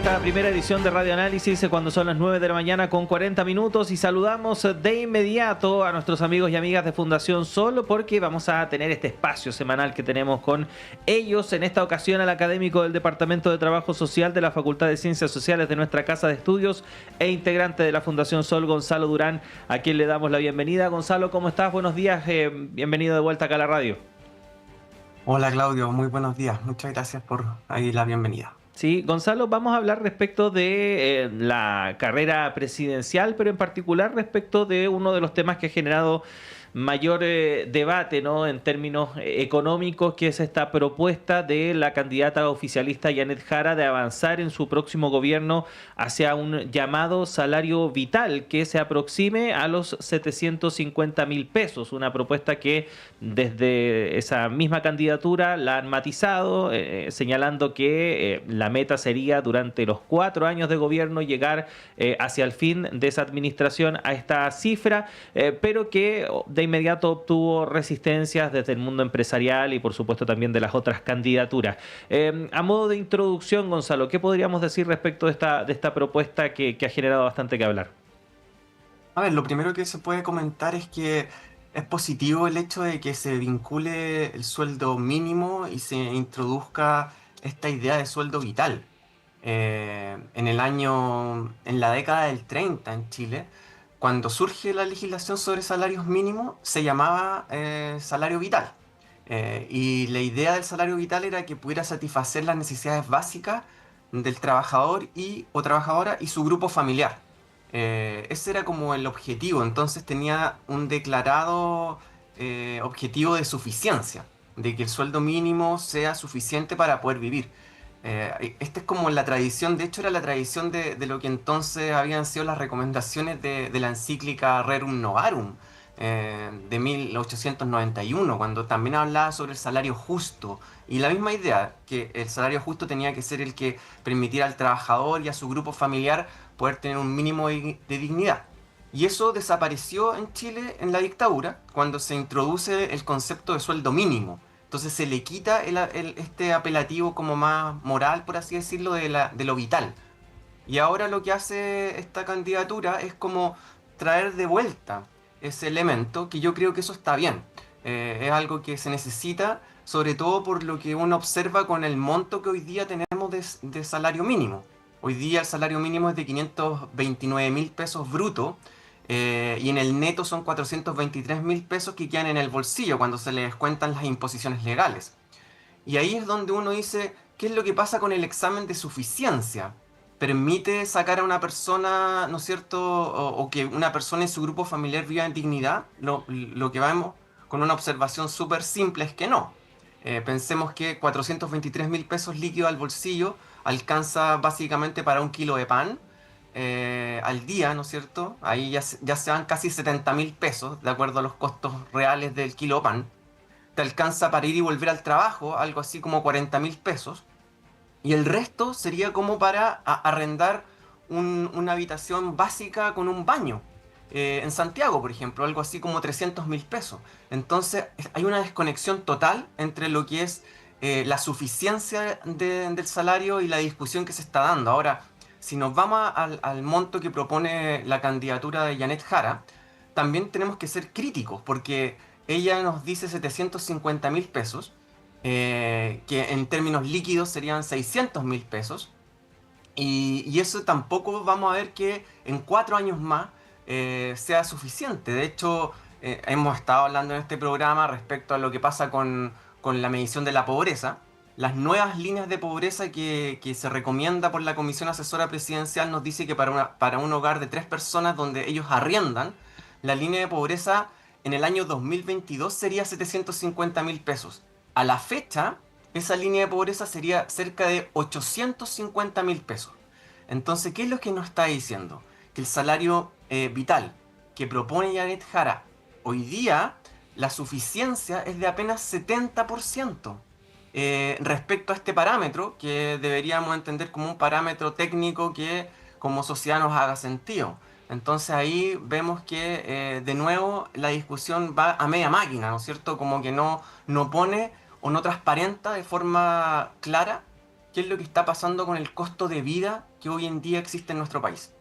esta primera edición de Radio Análisis cuando son las 9 de la mañana con 40 minutos y saludamos de inmediato a nuestros amigos y amigas de Fundación Sol porque vamos a tener este espacio semanal que tenemos con ellos. En esta ocasión al académico del Departamento de Trabajo Social de la Facultad de Ciencias Sociales de nuestra Casa de Estudios e integrante de la Fundación Sol, Gonzalo Durán, a quien le damos la bienvenida. Gonzalo, ¿cómo estás? Buenos días, bienvenido de vuelta acá a la radio. Hola Claudio, muy buenos días. Muchas gracias por ahí la bienvenida. Sí, Gonzalo, vamos a hablar respecto de la carrera presidencial, pero en particular respecto de uno de los temas que ha generado mayor debate, ¿no?, en términos económicos, que es esta propuesta de la candidata oficialista Yanet Jara de avanzar en su próximo gobierno hacia un llamado salario vital que se aproxime a los 750.000 pesos, una propuesta que desde esa misma candidatura la han matizado, señalando que la meta sería durante los 4 años de gobierno llegar hacia el fin de esa administración a esta cifra, pero que de inmediato obtuvo resistencias desde el mundo empresarial y por supuesto también de las otras candidaturas. A modo de introducción, Gonzalo, ¿qué podríamos decir respecto de esta propuesta que ha generado bastante que hablar? A ver, lo primero que se puede comentar es que es positivo el hecho de que se vincule el sueldo mínimo y se introduzca esta idea de sueldo vital. En la década del 30 en Chile, cuando surge la legislación sobre salarios mínimos, se llamaba salario vital. Y la idea del salario vital era que pudiera satisfacer las necesidades básicas del trabajador o trabajadora y su grupo familiar. Ese era como el objetivo, entonces tenía un declarado objetivo de suficiencia, de que el sueldo mínimo sea suficiente para poder vivir. Esta es como la tradición, de hecho era la tradición de lo que entonces habían sido las recomendaciones de la encíclica Rerum Novarum de 1891, cuando también hablaba sobre el salario justo. Y la misma idea, que el salario justo tenía que ser el que permitiera al trabajador y a su grupo familiar poder tener un mínimo de dignidad. Y eso desapareció en Chile en la dictadura, cuando se introduce el concepto de sueldo mínimo. Entonces se le quita este apelativo como más moral, por así decirlo, de lo vital. Y ahora lo que hace esta candidatura es como traer de vuelta ese elemento, que yo creo que eso está bien. Es algo que se necesita, sobre todo por lo que uno observa con el monto que hoy día tenemos de salario mínimo. Hoy día el salario mínimo es de 529.000 pesos brutos. Y en el neto son 423.000 pesos que quedan en el bolsillo cuando se le descuentan las imposiciones legales. Y ahí es donde uno dice, ¿qué es lo que pasa con el examen de suficiencia? ¿Permite sacar a una persona, ¿no es cierto?, o que una persona en su grupo familiar viva en dignidad? Lo que vemos con una observación súper simple es que no. Pensemos que 423.000 pesos líquidos al bolsillo alcanza básicamente para 1 kilo de pan al día, ¿no es cierto? Ahí ya se van casi 70.000 pesos, de acuerdo a los costos reales del kilo de pan. Te alcanza para ir y volver al trabajo, algo así como 40.000 pesos. Y el resto sería como para arrendar una habitación básica con un baño. En Santiago, por ejemplo, algo así como 300.000 pesos. Entonces hay una desconexión total entre lo que es la suficiencia del salario y la discusión que se está dando. Ahora, si nos vamos al monto que propone la candidatura de Yanet Jara, también tenemos que ser críticos, porque ella nos dice 750.000 pesos, que en términos líquidos serían 600.000 pesos, y eso tampoco vamos a ver que en 4 años más sea suficiente. De hecho, hemos estado hablando en este programa respecto a lo que pasa con la medición de la pobreza. Las nuevas líneas de pobreza que se recomienda por la Comisión Asesora Presidencial nos dice que para un hogar de 3 personas donde ellos arriendan, la línea de pobreza en el año 2022 sería 750.000 pesos. A la fecha, esa línea de pobreza sería cerca de 850.000 pesos. Entonces, ¿qué es lo que nos está diciendo? Que el salario vital que propone Yanet Jara hoy día, la suficiencia es de apenas 70%. Respecto a este parámetro, que deberíamos entender como un parámetro técnico que como sociedad nos haga sentido. Entonces ahí vemos que de nuevo la discusión va a media máquina, ¿no es cierto? Como que no pone o no transparenta de forma clara qué es lo que está pasando con el costo de vida que hoy en día existe en nuestro país.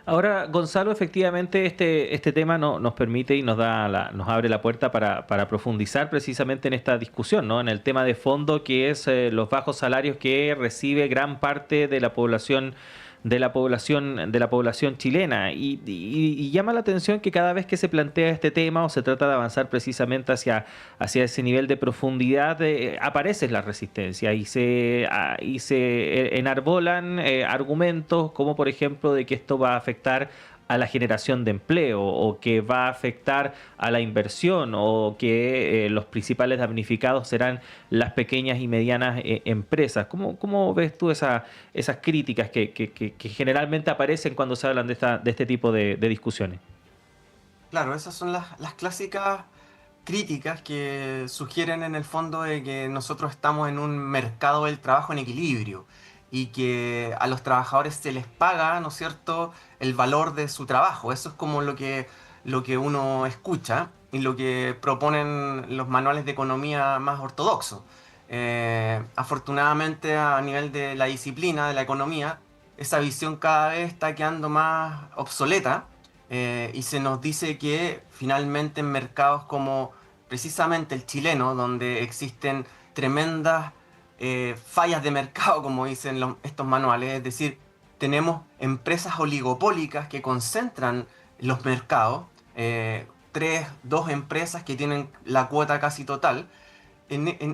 Ahora, Gonzalo, efectivamente este tema nos permite y nos abre la puerta para profundizar precisamente en esta discusión, ¿no? En el tema de fondo que es los bajos salarios que recibe gran parte de la población de la población chilena y llama la atención que cada vez que se plantea este tema o se trata de avanzar precisamente hacia ese nivel de profundidad aparece la resistencia y se enarbolan argumentos como por ejemplo de que esto va a afectar a la generación de empleo o que va a afectar a la inversión o que los principales damnificados serán las pequeñas y medianas empresas. ¿Cómo ves tú esas críticas que generalmente aparecen cuando se hablan de este tipo de discusiones? Claro, esas son las clásicas críticas que sugieren en el fondo de que nosotros estamos en un mercado del trabajo en equilibrio y que a los trabajadores se les paga, ¿no es cierto?, el valor de su trabajo. Eso es como lo que uno escucha y lo que proponen los manuales de economía más ortodoxos. Afortunadamente, a nivel de la disciplina de la economía, esa visión cada vez está quedando más obsoleta, y se nos dice que finalmente en mercados como precisamente el chileno, donde existen tremendas fallas de mercado, como dicen estos manuales, es decir, tenemos empresas oligopólicas que concentran los mercados, dos empresas que tienen la cuota casi total.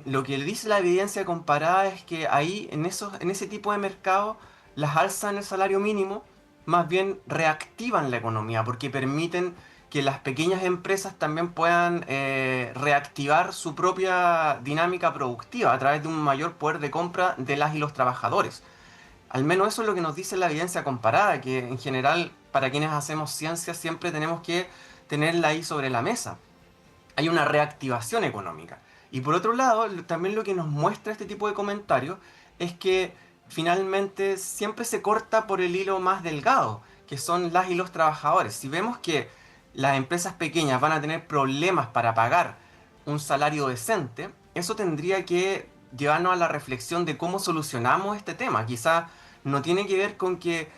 Lo que dice la evidencia comparada es que ahí, en ese tipo de mercado, las alzas en el salario mínimo más bien reactivan la economía porque permiten que las pequeñas empresas también puedan reactivar su propia dinámica productiva a través de un mayor poder de compra de las y los trabajadores. Al menos eso es lo que nos dice la evidencia comparada, que en general para quienes hacemos ciencia siempre tenemos que tenerla ahí sobre la mesa. Hay una reactivación económica. Y por otro lado, también lo que nos muestra este tipo de comentarios es que finalmente siempre se corta por el hilo más delgado, que son las y los trabajadores. Si vemos que las empresas pequeñas van a tener problemas para pagar un salario decente, eso tendría que llevarnos a la reflexión de cómo solucionamos este tema. Quizá no tiene que ver con que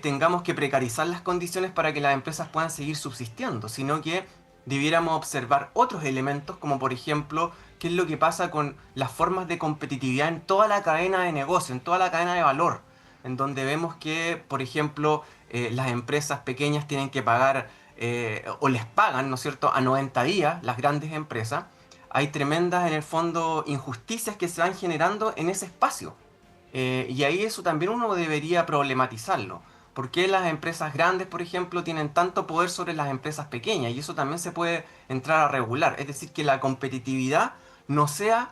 tengamos que precarizar las condiciones para que las empresas puedan seguir subsistiendo, sino que debiéramos observar otros elementos, como por ejemplo, qué es lo que pasa con las formas de competitividad en toda la cadena de negocio, en toda la cadena de valor, en donde vemos que, por ejemplo, las empresas pequeñas tienen que pagar, o les pagan, ¿no es cierto?, a 90 días, las grandes empresas. Hay tremendas, en el fondo, injusticias que se van generando en ese espacio. Y ahí eso también uno debería problematizarlo. ¿Por qué las empresas grandes, por ejemplo, tienen tanto poder sobre las empresas pequeñas? Y eso también se puede entrar a regular. Es decir, que la competitividad no sea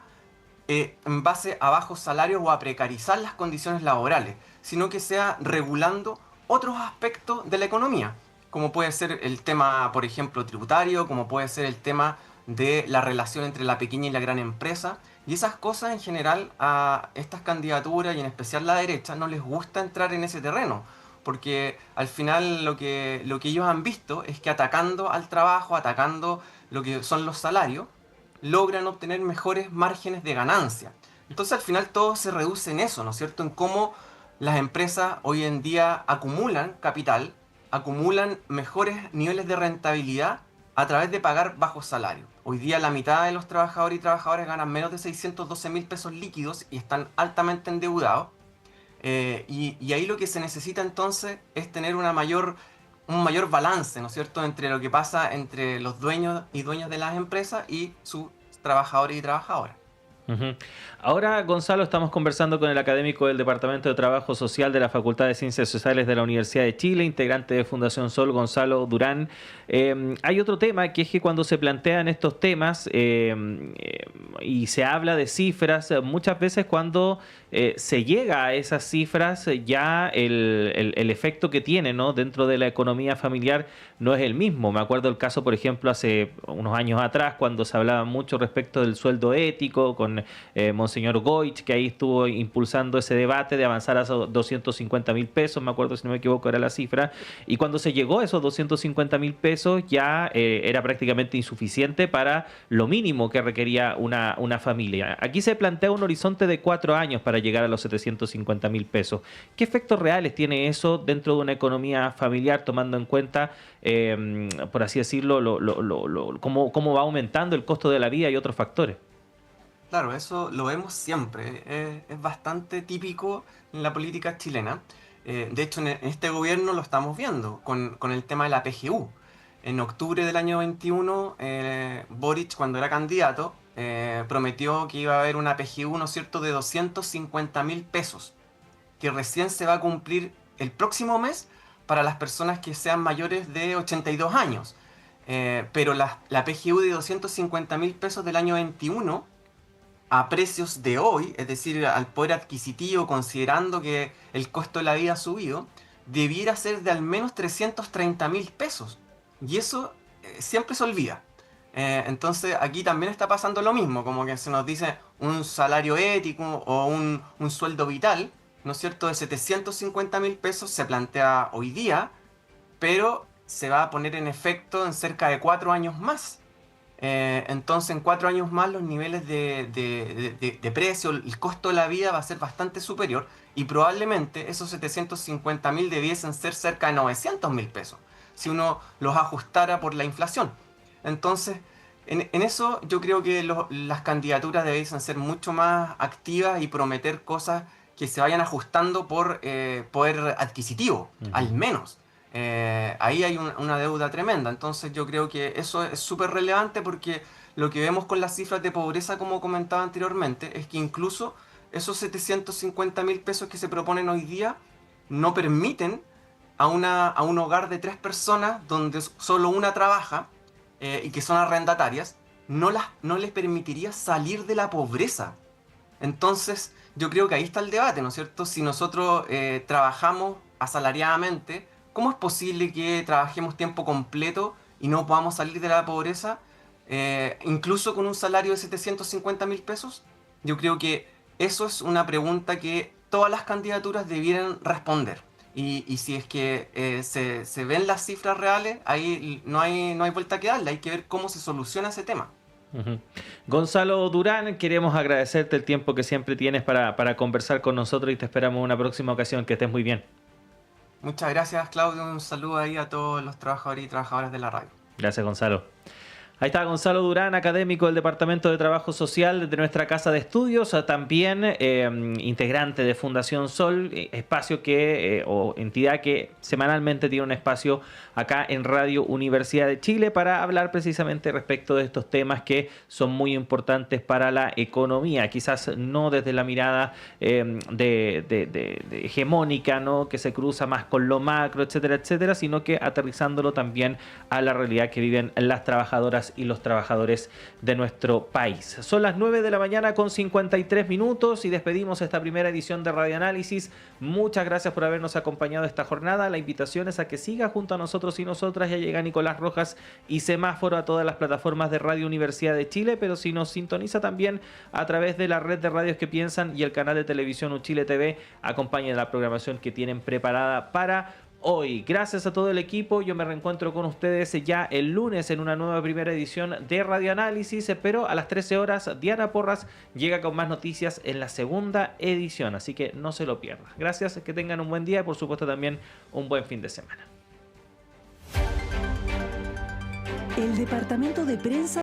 en base a bajos salarios o a precarizar las condiciones laborales, sino que sea regulando otros aspectos de la economía, como puede ser el tema, por ejemplo, tributario, como puede ser el tema de la relación entre la pequeña y la gran empresa. Y esas cosas en general a estas candidaturas y en especial la derecha no les gusta entrar en ese terreno, porque al final lo que ellos han visto es que atacando al trabajo, atacando lo que son los salarios, logran obtener mejores márgenes de ganancia. Entonces al final todo se reduce en eso, ¿no es cierto? En cómo las empresas hoy en día acumulan capital, acumulan mejores niveles de rentabilidad a través de pagar bajos salarios. Hoy día la mitad de los trabajadores y trabajadoras ganan menos de 612.000 pesos líquidos y están altamente endeudados. Y ahí lo que se necesita entonces es tener un mayor balance, ¿no es cierto?, entre lo que pasa entre los dueños y dueñas de las empresas y sus trabajadores y trabajadoras. Ujú. Ahora, Gonzalo, estamos conversando con el académico del Departamento de Trabajo Social de la Facultad de Ciencias Sociales de la Universidad de Chile, integrante de Fundación Sol, Gonzalo Durán. Hay otro tema que es que cuando se plantean estos temas y se habla de cifras, muchas veces cuando se llega a esas cifras, ya el efecto que tiene, ¿no?, dentro de la economía familiar no es el mismo. Me acuerdo el caso, por ejemplo, hace unos años atrás, cuando se hablaba mucho respecto del sueldo ético, con con Monseñor Goich, que ahí estuvo impulsando ese debate de avanzar a esos 250.000 pesos, me acuerdo, si no me equivoco, era la cifra. Y cuando se llegó a esos 250.000 pesos ya era prácticamente insuficiente para lo mínimo que requería una familia. Aquí se plantea un horizonte de 4 años para llegar a los 750.000 pesos. ¿Qué efectos reales tiene eso dentro de una economía familiar, tomando en cuenta, por así decirlo, cómo va aumentando el costo de la vida y otros factores? Claro, eso lo vemos siempre. Es bastante típico en la política chilena. De hecho, en este gobierno lo estamos viendo con el tema de la PGU. En octubre del año 21, Boric, cuando era candidato, prometió que iba a haber una PGU, ¿no es cierto?, de 250.000 pesos, que recién se va a cumplir el próximo mes para las personas que sean mayores de 82 años. Pero la PGU de 250.000 pesos del año 21, a precios de hoy, es decir, al poder adquisitivo, considerando que el costo de la vida ha subido, debiera ser de al menos 330.000 pesos. Y eso siempre se olvida. Entonces aquí también está pasando lo mismo, como que se nos dice un salario ético o un sueldo vital, ¿no es cierto?, de 750.000 pesos se plantea hoy día, pero se va a poner en efecto en cerca de 4 años más. Entonces en 4 años más los niveles de precio, el costo de la vida va a ser bastante superior y probablemente esos 750.000 debiesen ser cerca de 900.000 pesos si uno los ajustara por la inflación. Entonces en eso yo creo que las candidaturas debiesen ser mucho más activas y prometer cosas que se vayan ajustando por poder adquisitivo, al menos. Ahí hay una deuda tremenda. Entonces yo creo que eso es súper relevante porque lo que vemos con las cifras de pobreza, como comentaba anteriormente, es que incluso esos 750.000 pesos que se proponen hoy día no permiten a un hogar de 3 personas donde solo una trabaja y que son arrendatarias, no les permitiría salir de la pobreza. Entonces yo creo que ahí está el debate, ¿no es cierto? Si nosotros trabajamos asalariadamente, ¿cómo es posible que trabajemos tiempo completo y no podamos salir de la pobreza, incluso con un salario de 750.000 pesos? Yo creo que eso es una pregunta que todas las candidaturas debieran responder. Y si es que se ven las cifras reales, ahí no hay vuelta que darle, hay que ver cómo se soluciona ese tema. Ujú. Gonzalo Durán, queremos agradecerte el tiempo que siempre tienes para conversar con nosotros y te esperamos en una próxima ocasión. Que estés muy bien. Muchas gracias, Claudio. Un saludo ahí a todos los trabajadores y trabajadoras de la radio. Gracias, Gonzalo. Ahí está Gonzalo Durán, académico del Departamento de Trabajo Social de nuestra Casa de Estudios, también integrante de Fundación Sol, espacio o entidad que semanalmente tiene un espacio acá en Radio Universidad de Chile para hablar precisamente respecto de estos temas que son muy importantes para la economía, quizás no desde la mirada de hegemónica, ¿no?, que se cruza más con lo macro, etcétera, etcétera, sino que aterrizándolo también a la realidad que viven las trabajadoras y los trabajadores de nuestro país. Son las 9 de la mañana con 53 minutos y despedimos esta primera edición de Radio Análisis. Muchas gracias por habernos acompañado esta jornada. La invitación es a que siga junto a nosotros y nosotras. Ya llega Nicolás Rojas y Semáforo a todas las plataformas de Radio Universidad de Chile, pero si nos sintoniza también a través de la red de radios que piensan y el canal de televisión Uchile TV, acompañen la programación que tienen preparada para hoy. Gracias a todo el equipo. Yo me reencuentro con ustedes ya el lunes en una nueva primera edición de Radio Análisis, pero a las 13 horas Diana Porras llega con más noticias en la segunda edición, así que no se lo pierdan. Gracias, que tengan un buen día y por supuesto también un buen fin de semana. El Departamento de Prensa